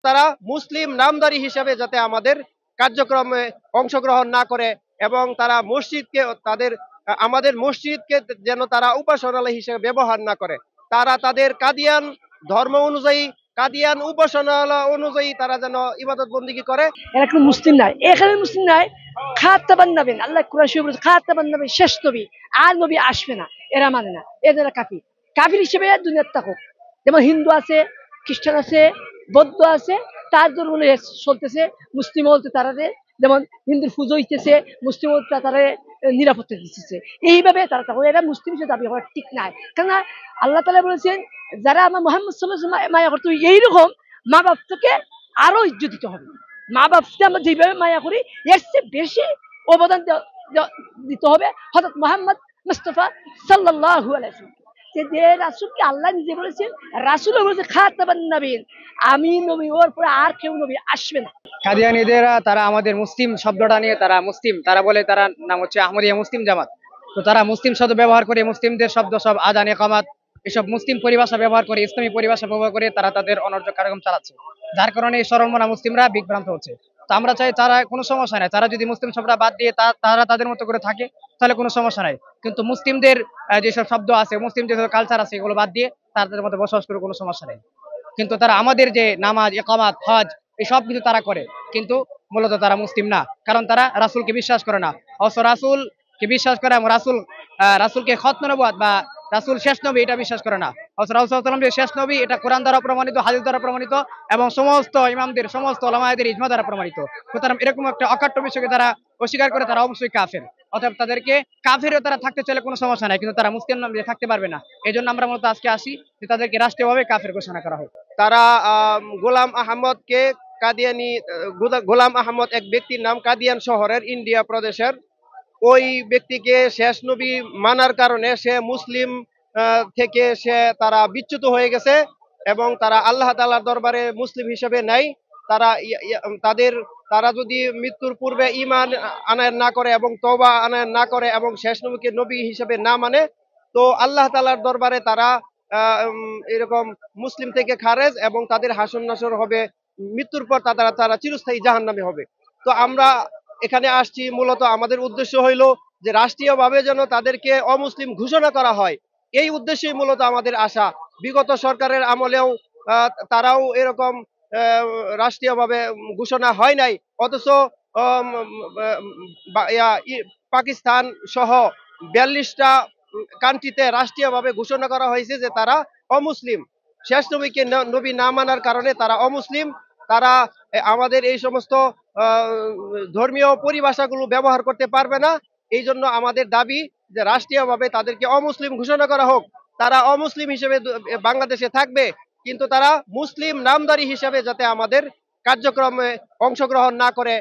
তারা মুসলিম নামদারি হিসেবে যাতে আমাদের কার্যক্রমে অংশগ্রহণ না করে এবং তারা মসজিদকে আমাদের মসজিদকে যেন তারা উপাসনালয় হিসেবে ব্যবহার না করে। তারা তাদের কাদিয়ান ধর্ম অনুযায়ী, কাদিয়ান উপাসনালয় অনুযায়ী তারা যেন ইবাদত বন্দিগি করে। এরা কোনো মুসলিম নাই, এখানে মুসলিম নাই। খাতাবান নবীন, আল্লাহ কুরআন শরীফে বলেছে খাতাবান নবী শেষ নবী, আর নবী আসবে না, এরা মানে না, এদের কাফির। কাফির হিসেবে দুনিয়ার থাকুক। যেমন হিন্দু আছে, খ্রিস্টান আছে, বৌদ্ধ আছে, তার ধর্ম চলতেছে। মুসলিম বলতে তারা যেমন হিন্দুর পুজো হইতেছে, মুসলিম বলতে তারা নিরাপত্তা দিতেছে। এইভাবে তারা থাকুক, এরা মুসলিম হিসেবে দাবি করা ঠিক নাই। কেননা আল্লাহ তাআলা বলেছেন যারা আমার মুহাম্মদ সাল্লাল্লাহু আলাইহি ওয়াসাল্লাম মায়া করতো, এইরকম মা বাপকে আরো ইজ্জত দিতে হবে। মা বাপকে আমরা যেভাবে মায়া করি এর চেয়ে বেশি অবদান দিতে হবে হযরত মুহাম্মদ মুস্তাফা সাল্লাল্লাহু আলাইহি ওয়াসাল্লাম। যে রাসূলকে আল্লাহ নিজে বলেছেন, রাসূলও বলেছে খাতাবান নবীন, আমি নবী, ওর পরে আর কেউ নবী আসবে না। কাদিয়ানীদেরা তারা আমাদের মুসলিম শব্দটা নিয়ে তারা মুসলিম, তারা বলে তারা নাম হচ্ছে আহমদিয়া মুসলিম জামাত। তো তারা মুসলিম শব্দ ব্যবহার করে, মুসলিমদের শব্দ সব আযান ইকামাত এসব মুসলিম পরিভাষা ব্যবহার করে, ইসলামী পরিভাষা ব্যবহার করে তারা তাদের অনর্থক কার্যক্রম চালাচ্ছে, যার কারণে এই সরলমনা মুসলিমরা বিভ্রান্ত হচ্ছে। তো আমরা চাই তারা কোনো সমস্যা নাই, তারা যদি মুসলিম শব্দটা বাদ দিয়ে তারা তাদের মতো করে থাকে তাহলে কোনো সমস্যা নাই। কিন্তু মুসলিমদের যেসব শব্দ আছে, মুসলিম যেসব কালচার আছে, এগুলো বাদ দিয়ে তাদের মধ্যে বসবাস করে কোনো সমস্যা নেই। কিন্তু তারা আমাদের যে নামাজ, ইকামাত, হজ এই সব কিছু তারা করে, কিন্তু মূলত তারা মুসলিম না, কারণ তারা রাসূলকে বিশ্বাস করে না। অবশ্য রাসূলকে বিশ্বাস করে এবং রাসূলকে খতম নবুয়ত বা রাসূল শেষ নবী এটা বিশ্বাস করে না। অবশ্য রাসূল সাল্লাল্লাহু আলাইহি ওয়াসাল্লাম যে শেষ নবী এটা কোরআন দ্বারা প্রমাণিত, হাদিস দ্বারা প্রমাণিত এবং সমস্ত ইমামদের, সমস্ত উলামাদের ইজমা দ্বারা প্রমাণিত। সুতরাং এরকম একটা অকাট্য বিষয়কে তারা অস্বীকার করে, তারা অবশ্যই কাফের। অতএব তাদেরকে কাফেরও তারা থাকতে চাইলে কোনো সমস্যা নাই, কিন্তু তারা মুসলিম নাম দিয়ে থাকতে পারবে না। এই জন্য আমরা মূলত আজকে আসি যে তাদেরকে রাষ্ট্রীয়ভাবে কাফের ঘোষণা করা হোক। তারা গোলাম আহমদকে গোলাম আহমদ এক ব্যক্তির নাম, কাদিয়ান শহরের, ইন্ডিয়া প্রদেশের। ওই ব্যক্তিকে শেষ নবী মানার কারণে সে মুসলিম থেকে তারা বিচ্যুত হয়ে গেছে এবং তারা আল্লাহ তাআলার দরবারে মুসলিম হিসেবে নাই। তারা তারা যদি মৃত্যুর পূর্বে ঈমান আনয়ন না করে এবং তওবা আনয়ন না করে এবং শেষ নবীকে নবী হিসেবে না মানে, তো আল্লাহ তাআলার দরবারে তারা এরকম মুসলিম থেকে খারেজ এবং তাদের হাসর নাসর হবে, মৃত্যুর পর তারা চিরস্থায়ী জাহান্নামে হবে। তো আমরা এখানে আসছি মূলত আমাদের উদ্দেশ্য হইল যে রাষ্ট্রীয়ভাবে যেন তাদেরকে অমুসলিম ঘোষণা করা হয়, এই উদ্দেশ্যেই মূলত আমাদের আশা। বিগত সরকারের আমলেও তারাও এরকম রাষ্ট্রীয়ভাবে ঘোষণা হয় নাই, অথচ পাকিস্তান সহ 42টা কান্ট্রিতে রাষ্ট্রীয়ভাবে ঘোষণা করা হয়েছে যে তারা অমুসলিম। শেষ নবীকে নবী না মানার কারণে তারা অমুসলিম। তারা আমাদের এই সমস্ত ধর্মীয় পরিভাষাগুলো ব্যবহার করতে পারবে না। এই জন্য আমাদের দাবি যে রাষ্ট্রীয়ভাবে তাদেরকে অমুসলিম ঘোষণা করা হোক। তারা অমুসলিম হিসেবে বাংলাদেশে থাকবে, কিন্তু তারা মুসলিম নামদারি হিসেবে যাতে আমাদের কার্যক্রমে অংশগ্রহণ না করে।